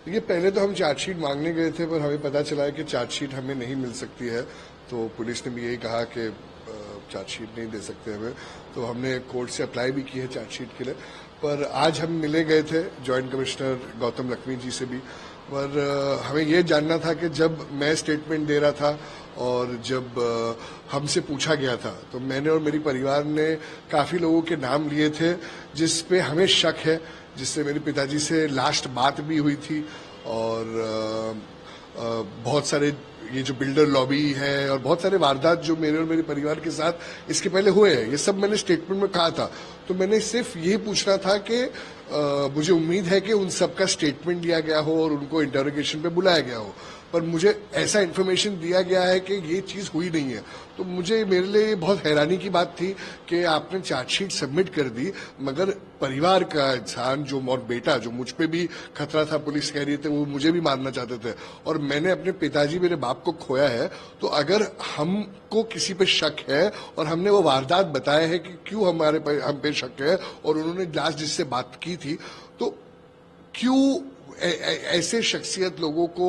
देखिए, पहले तो हम चार्जशीट मांगने गए थे, पर हमें पता चला है कि चार्जशीट हमें नहीं मिल सकती है। तो पुलिस ने भी यही कहा कि चार्जशीट नहीं दे सकते हमें, तो हमने कोर्ट से अप्लाई भी की है चार्जशीट के लिए। पर आज हम मिले गए थे जॉइंट कमिश्नर गौतम लक्ष्मी जी से भी, पर हमें ये जानना था कि जब मैं स्टेटमेंट दे रहा था और जब हमसे पूछा गया था, तो मैंने और मेरी परिवार ने काफ़ी लोगों के नाम लिए थे जिस पे हमें शक है, जिससे मेरे पिताजी से लास्ट बात भी हुई थी। और बहुत सारे ये जो बिल्डर लॉबी है और बहुत सारे वारदात जो मेरे और मेरे परिवार के साथ इसके पहले हुए हैं, ये सब मैंने स्टेटमेंट में कहा था। तो मैंने सिर्फ यही पूछना था कि मुझे उम्मीद है कि उन सबका स्टेटमेंट लिया गया हो और उनको इंटरोगेशन पे बुलाया गया हो, पर मुझे ऐसा इन्फॉर्मेशन दिया गया है कि ये चीज हुई नहीं है। तो मुझे मेरे लिए बहुत हैरानी की बात थी कि आपने चार्जशीट सबमिट कर दी, मगर परिवार का इंसान जो और बेटा जो मुझ पे भी खतरा था, पुलिस कह रही थी वो मुझे भी मारना चाहते थे, और मैंने अपने पिताजी मेरे बाप को खोया है। तो अगर हमको किसी पे शक है और हमने वो वारदात बताया है कि क्यों हम पे शक है और उन्होंने लास्ट जिससे बात की थी, तो क्यों ऐसे शख्सियत लोगों को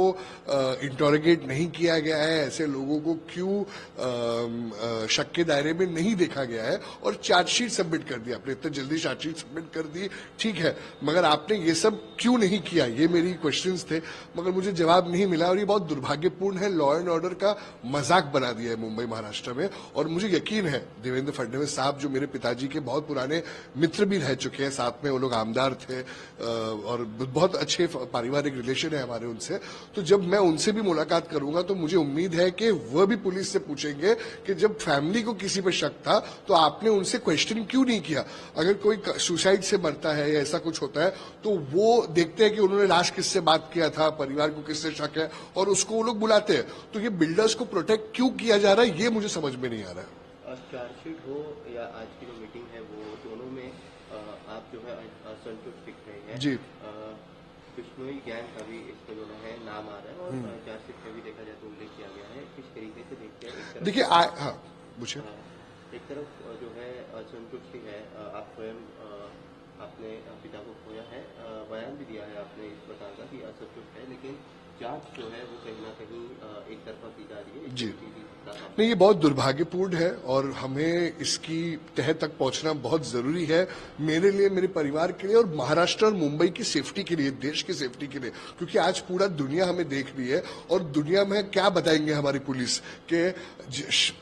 इंटरोगेट नहीं किया गया है, ऐसे लोगों को क्यों शक के दायरे में नहीं देखा गया है और चार्जशीट सबमिट कर दी आपने, इतने जल्दी चार्जशीट सबमिट कर दी, ठीक है, मगर आपने ये सब क्यों नहीं किया, ये मेरी क्वेश्चंस थे, मगर मुझे जवाब नहीं मिला। और ये बहुत दुर्भाग्यपूर्ण है, लॉ एंड ऑर्डर का मजाक बना दिया है मुंबई महाराष्ट्र में। और मुझे यकीन है देवेंद्र फडणवीस साहब जो मेरे पिताजी के बहुत पुराने मित्र भी रह चुके हैं, साथ में वो लोग आमदार थे और बहुत अच्छे पारिवारिक रिलेशन है हमारे उनसे, तो जब मैं उनसे भी मुलाकात करूंगा तो मुझे उम्मीद है कि वह भी पुलिस से पूछेंगे कि जब फैमिली को किसी पे शक था तो आपने उनसे क्वेश्चन क्यों नहीं किया। अगर कोई सुसाइड से मरता है या ऐसा कुछ होता है तो वो देखते हैं कि उन्होंने लास्ट किससे बात किया था, परिवार को किससे शक है, और उसको वो लोग बुलाते हैं। तो ये बिल्डर्स को प्रोटेक्ट क्यों किया जा रहा है, ये मुझे समझ में नहीं आ रहा है। चार्जशीट हो या आज की जो मीटिंग है, वो दोनों में आप जो है असंतुष्ट दिख रहे हैं जी। बिश्नोई गैंग का भी इसमें जो है नाम आ रहा है और चार्जशीट में भी देखा जाए तो उल्लेख किया गया है। किस तरीके से देखते हैं? देखिए हाँ पूछिए। एक तरफ जो है असंतुष्टि है, आप स्वयं अपने पिता को खोया है, बयान भी दिया है आपने इस प्रकार का कि असंतुष्ट है, लेकिन जांच जो है वो कहीं ना कहीं एक तरफा की जा रही है। जी नहीं, ये बहुत दुर्भाग्यपूर्ण है और हमें इसकी तह तक पहुंचना बहुत जरूरी है, मेरे लिए, मेरे परिवार के लिए और महाराष्ट्र और मुंबई की सेफ्टी के लिए, देश की सेफ्टी के लिए, क्योंकि आज पूरा दुनिया हमें देख रही है और दुनिया में क्या बताएंगे हमारी पुलिस के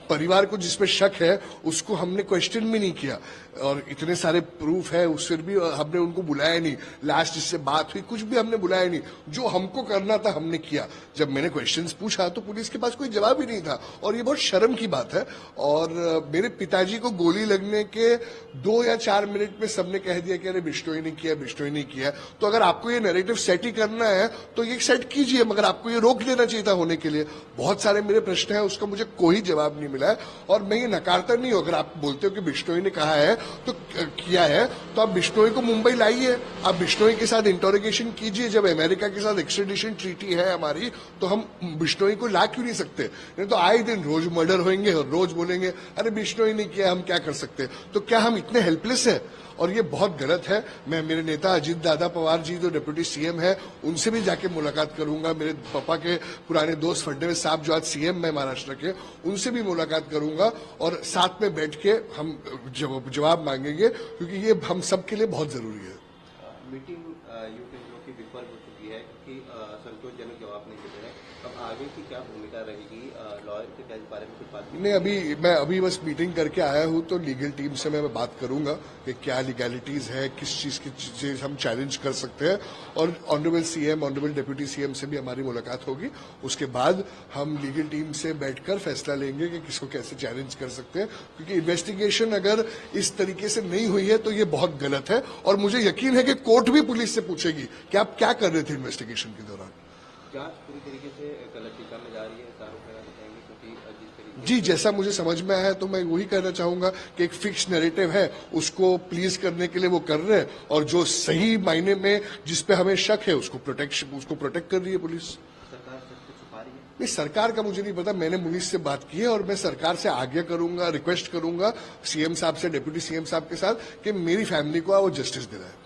परिवार को जिस पे शक है उसको हमने क्वेश्चन भी नहीं किया और इतने सारे प्रूफ है, उस फिर भी हमने उनको बुलाया नहीं, लास्ट जिससे बात हुई कुछ भी हमने बुलाया नहीं, जो हमको करना था हमने किया। जब मैंने क्वेश्चंस पूछा तो पुलिस के पास कोई जवाब ही नहीं था और ये बहुत शर्म की बात है। और मेरे पिताजी को गोली लगने के 2 या 4 मिनट में सबने कह दिया कि अरे बिश्नोई ने किया, बिश्नोई ने किया। तो अगर आपको ये नैरेटिव सेट ही करना है तो ये सेट कीजिए, मगर आपको ये रोक लेना चाहिए था होने के लिए। बहुत सारे मेरे प्रश्न है, उसका मुझे कोई जवाब नहीं मिला है और मैं ये नकारता नहीं हूं। अगर आप बोलते हो कि बिश्नोई ने कहा है तो किया है, तो आप बिश्नोई को मुंबई लाइए, आप बिश्नोई के साथ इंटरोगेशन कीजिए। जब अमेरिका के साथ एक्सट्रेडिशन ट्रीटी है हमारी, तो हम बिश्नोई को ला क्यों नहीं सकते? नहीं तो आए दिन रोज मर्डर होंगे और रोज बोलेंगे अरे बिश्नोई ने किया, हम क्या कर सकते? तो क्या हम इतने हेल्पलेस है? और ये बहुत गलत है। मैं मेरे नेता अजित दादा पवार जी जो डिप्टी सीएम है उनसे भी जाके मुलाकात करूंगा, मेरे पापा के पुराने दोस्त फडणवीस साहब जो आज सीएम है महाराष्ट्र के, उनसे भी मुलाकात करूंगा और साथ में बैठ के हम जवाब मांगेंगे, क्योंकि ये हम सबके लिए बहुत जरूरी है। मीटिंग यूं कह लो कि विफल हो चुकी है क्योंकि संतोषजनक जवाब नहीं मिले हैं। अब आगे की क्या भूमिका रहेगी? लॉयर के बारे में कुछ बात नहीं, मैं अभी बस मीटिंग करके आया हूं, तो लीगल टीम से मैं बात करूंगा कि क्या लीगैलिटीज है, किस चीज की चीज हम चैलेंज कर सकते हैं, और honourable CM, honourable deputy CM से भी हमारी मुलाकात होगी। उसके बाद हम लीगल टीम से बैठकर फैसला लेंगे कि किसको कैसे चैलेंज कर सकते हैं, क्योंकि इन्वेस्टिगेशन अगर इस तरीके से नहीं हुई है तो ये बहुत गलत है। और मुझे यकीन है कि कोर्ट भी पुलिस से पूछेगी कि आप क्या कर रहे थे इन्वेस्टिगेशन के दौरान। जांच पूरी तरीके से गलत दिशा में जा रही है, आरोप लगाना चाहेंगे, क्योंकि जिस तरीके जी, जैसा मुझे समझ में आया तो मैं वही कहना चाहूंगा कि एक फिक्स नैरेटिव है, उसको प्लीज करने के लिए वो कर रहे हैं, और जो सही मायने में जिस पे हमें शक है उसको प्रोटेक्ट कर रही है पुलिस। सरकार सबको छुपा रही है? नहीं, सरकार का मुझे नहीं पता, मैंने पुलिस से बात की है और मैं सरकार से आज्ञा करूंगा, रिक्वेस्ट करूंगा सीएम साहब से, डिप्टी सीएम साहब के साथ, कि मेरी फैमिली को वो जस्टिस दिलाए।